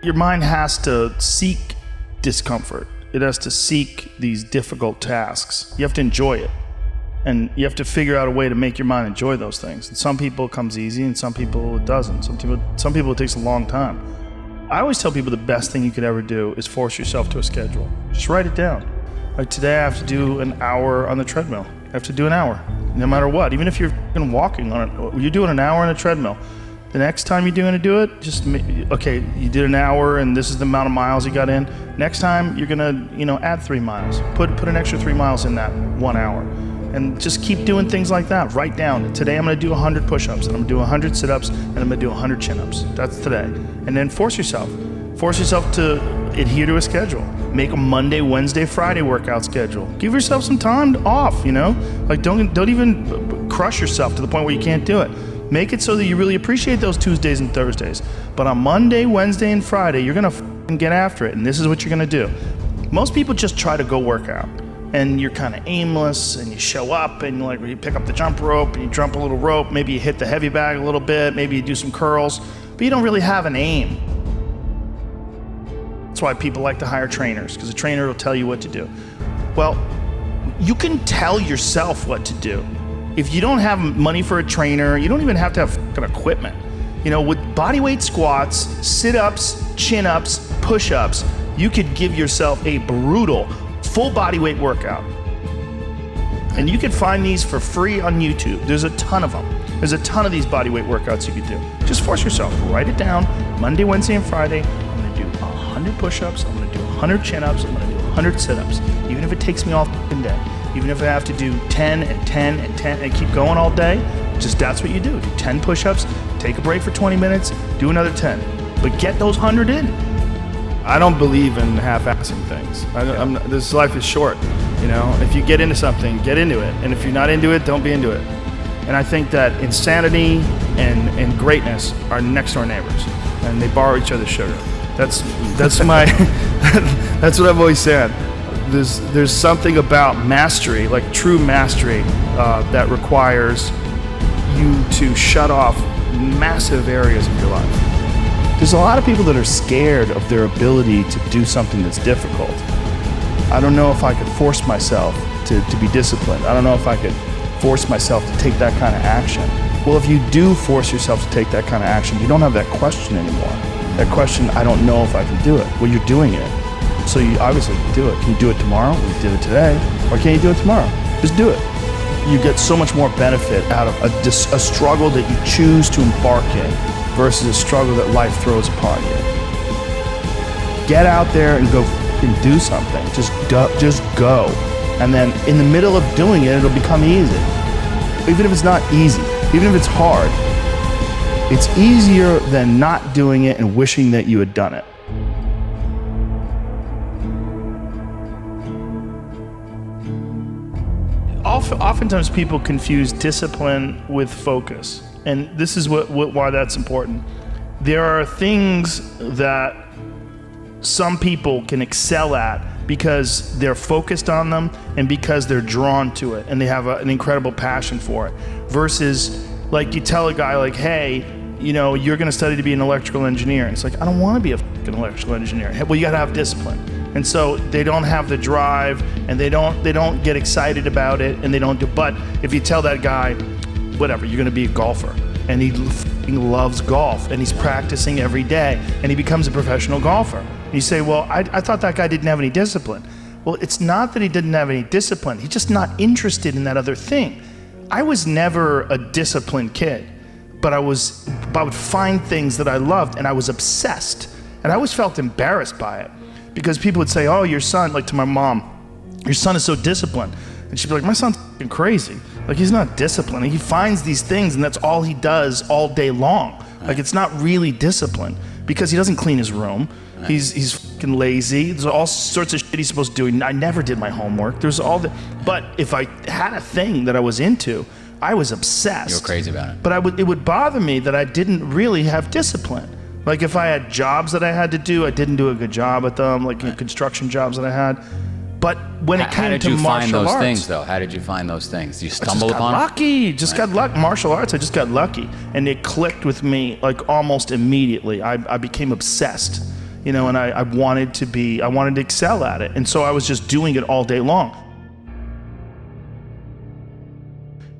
Your mind has to seek discomfort. It has to seek these difficult tasks. You have to enjoy it. And you have to figure out a way to make your mind enjoy those things. And some people it comes easy and some people it doesn't. Some people it takes a long time. I always tell people the best thing you could ever do is force yourself to a schedule. Just write it down. Like today I have to do an hour on the treadmill. I have to do an hour, no matter what. Even if you're walking on it, you're doing an hour on a treadmill. The next time you're going to do it, just okay, you did an hour and this is the amount of miles you got in. Next time you're going to, add 3 miles. Put an extra 3 miles in that 1 hour. And just keep doing things like that. Write down, today I'm going to do 100 push-ups, and I'm going to do 100 sit-ups, and I'm going to do 100 chin-ups. That's today. And then force yourself. Force yourself to adhere to a schedule. Make a Monday, Wednesday, Friday workout schedule. Give yourself some time off, Like don't even crush yourself to the point where you can't do it. Make it so that you really appreciate those Tuesdays and Thursdays. But on Monday, Wednesday, and Friday, you're going to get after it, and this is what you're going to do. Most people just try to go work out. And you're kind of aimless, and you show up, and you pick up the jump rope, and you jump a little rope, maybe you hit the heavy bag a little bit, maybe you do some curls, but you don't really have an aim. That's why people like to hire trainers, because a trainer will tell you what to do. Well, you can tell yourself what to do. If you don't have money for a trainer, you don't even have to have fucking equipment. With bodyweight squats, sit-ups, chin-ups, push-ups, you could give yourself a brutal full body weight workout. And you can find these for free on YouTube. There's a ton of them. There's a ton of these body weight workouts you could do. Just force yourself. Write it down. Monday, Wednesday, and Friday, I'm going to do 100 push-ups. I'm going to do 100 chin-ups. I'm going to do 100 sit-ups. Even if it takes me all fucking day. Even if I have to do 10 and 10 and 10 and keep going all day, just that's what you do. Do 10 push-ups, take a break for 20 minutes, do another 10. But get those 100 in. I don't believe in half-assing things. This life is short, If you get into something, get into it. And if you're not into it, don't be into it. And I think that insanity and greatness are next-door neighbors, and they borrow each other's sugar. That's my that's what I've always said. There's something about mastery, like true mastery, that requires you to shut off massive areas of your life. There's a lot of people that are scared of their ability to do something that's difficult. I don't know if I could force myself to be disciplined. I don't know if I could force myself to take that kind of action. Well, if you do force yourself to take that kind of action, you don't have that question anymore. That question, I don't know if I can do it. Well, you're doing it. So you obviously can do it. Can you do it tomorrow? Well, you did it today. Or can you do it tomorrow? Just do it. You get so much more benefit out of a struggle that you choose to embark in versus a struggle that life throws upon you. Get out there and go and do something. Just go. And then in the middle of doing it, it'll become easy. Even if it's not easy, even if it's hard, it's easier than not doing it and wishing that you had done it. Oftentimes people confuse discipline with focus. And this is why that's important. There are things that some people can excel at because they're focused on them and because they're drawn to it and they have an incredible passion for it. Versus, like, you tell a guy, like, hey, you're going to study to be an electrical engineer. And it's like, I don't want to be a fucking electrical engineer. Well, you got to have discipline. And so they don't have the drive and they don't get excited about it and they don't do. But if you tell that guy, whatever, you're going to be a golfer, and he loves golf and he's practicing every day and he becomes a professional golfer. And you say, well, I thought that guy didn't have any discipline. Well, it's not that he didn't have any discipline. He's just not interested in that other thing. I was never a disciplined kid, but I would find things that I loved and I was obsessed. And I always felt embarrassed by it because people would say, oh, your son, like to my mom, your son is so disciplined. And she'd be like, my son's f***ing crazy. Like, he's not disciplined. He finds these things and that's all he does all day long. Like, it's not really discipline because he doesn't clean his room. He's fucking lazy. There's all sorts of shit he's supposed to do. I never did my homework. There's all the, but if I had a thing that I was into, I was obsessed. You were crazy about it. But it would bother me that I didn't really have discipline. Like, if I had jobs that I had to do, I didn't do a good job at them, like construction jobs that I had. But when it came to martial arts... How did you find those things, though? How did you find those things? Did you stumble upon them? Lucky. Just got lucky. Martial arts, I just got lucky. And it clicked with me, like, almost immediately. I became obsessed. and I wanted to excel at it. And so I was just doing it all day long.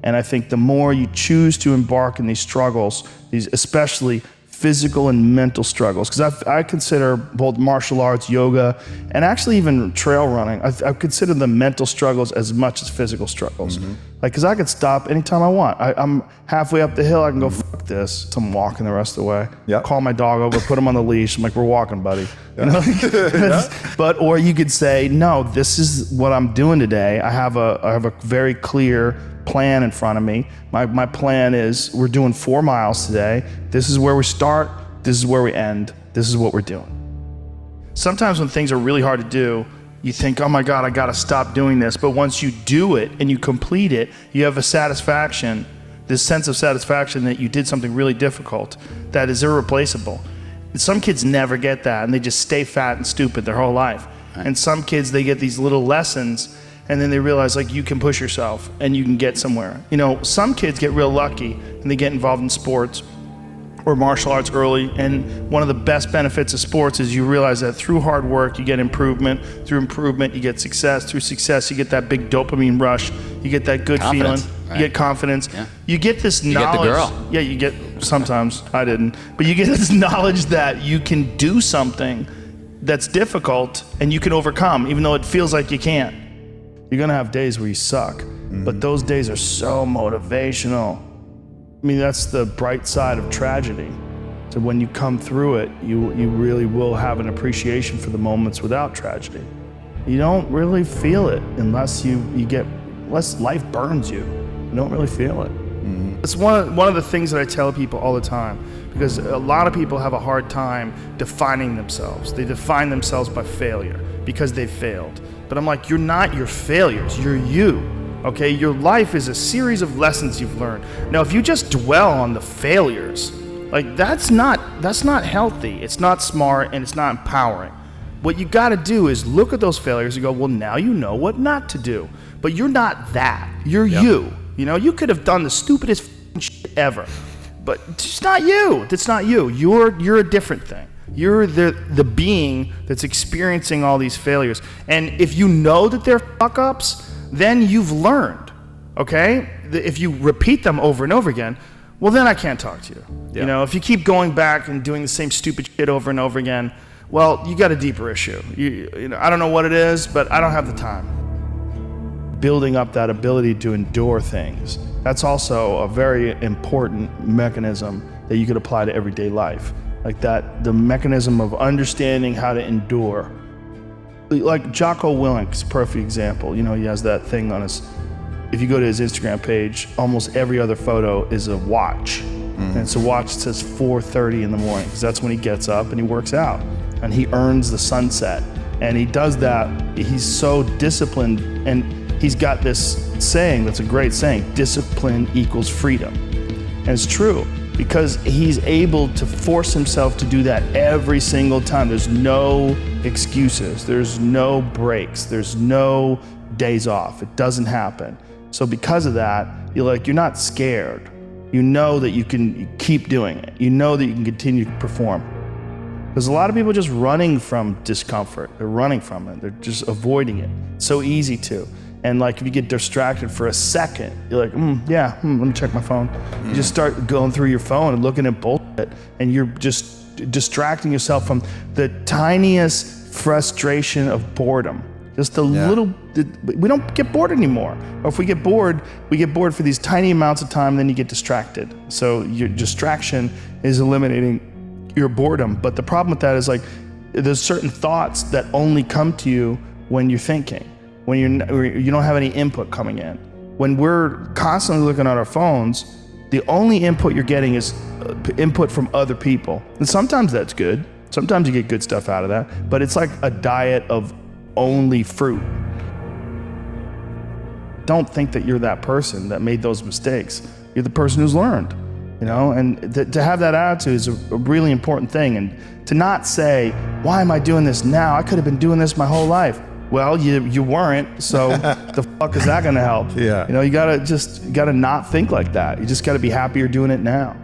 And I think the more you choose to embark in these struggles, these especially physical and mental struggles, because I consider both martial arts, yoga, and actually even trail running, I consider the mental struggles as much as physical struggles. Because I could stop anytime I want. I'm halfway up the hill, I can go, fuck this. So I'm walking the rest of the way. Yep. Call my dog over, put him on the leash. I'm like, we're walking, buddy. But, or you could say, no, this is what I'm doing today. I have a very clear plan in front of me. My plan is we're doing 4 miles today. This is where we start. This is where we end. This is what we're doing. Sometimes when things are really hard to do, you think, oh my God, I gotta stop doing this. But once you do it and you complete it, you have a satisfaction, this sense of satisfaction that you did something really difficult that is irreplaceable. And some kids never get that, and they just stay fat and stupid their whole life. Right. And some kids, they get these little lessons, and then they realize, like, you can push yourself and you can get somewhere. Some kids get real lucky and they get involved in sports or martial arts early, and one of the best benefits of sports is you realize that through hard work you get improvement, through improvement you get success, through success you get that big dopamine rush, you get that good feeling, right? You get confidence, you get this knowledge. You get the girl. Yeah, you get, sometimes, I didn't, but you get this knowledge that you can do something that's difficult and you can overcome, even though it feels like you can't. You're gonna have days where you suck, but those days are so motivational. I mean, that's the bright side of tragedy. So when you come through it, you really will have an appreciation for the moments without tragedy. You don't really feel it unless unless life burns you. You don't really feel it. It's one of the things that I tell people all the time, because a lot of people have a hard time defining themselves. They define themselves by failure because they failed. But I'm like, you're not your failures, you're you, okay? Your life is a series of lessons you've learned. Now, if you just dwell on the failures, like that's not healthy, it's not smart, and it's not empowering. What you gotta do is look at those failures and go, well, now you know what not to do. But you're not that, you're you. You could have done the stupidest shit ever, but it's not you, that's not you. You're a different thing. You're the being that's experiencing all these failures. And if you know that they're fuck-ups, then you've learned, okay? If you repeat them over and over again, well, then I can't talk to you. Yeah. If you keep going back and doing the same stupid shit over and over again, well, you got a deeper issue. I don't know what it is, but I don't have the time. Building up that ability to endure things, that's also a very important mechanism that you could apply to everyday life. Like that, the mechanism of understanding how to endure. Like Jocko Willink's perfect example. He has that thing on if you go to his Instagram page, almost every other photo is a watch. And it's a watch that says 4:30 in the morning, because that's when he gets up and he works out. And he earns the sunset. And he does that, he's so disciplined, and he's got this saying that's a great saying, discipline equals freedom. And it's true. Because he's able to force himself to do that every single time. There's no excuses, there's no breaks, there's no days off. It doesn't happen. So because of that, you're not scared. You know that you can keep doing it. You know that you can continue to perform. There's a lot of people just running from discomfort. They're running from it. They're just avoiding it. It's so easy to. And if you get distracted for a second, you're like, let me check my phone. You just start going through your phone and looking at bullshit, and you're just distracting yourself from the tiniest frustration of boredom. Just we don't get bored anymore. Or if we get bored for these tiny amounts of time, then you get distracted. So your distraction is eliminating your boredom. But the problem with that is there's certain thoughts that only come to you when you're thinking. When you don't have any input coming in. When we're constantly looking at our phones, the only input you're getting is input from other people. And sometimes that's good. Sometimes you get good stuff out of that, but it's like a diet of only fruit. Don't think that you're that person that made those mistakes. You're the person who's learned, and to have that attitude is a really important thing. And to not say, why am I doing this now? I could have been doing this my whole life. Well, you weren't, so the fuck is that gonna help? Yeah. You gotta not think like that. You just gotta be happy you're doing it now.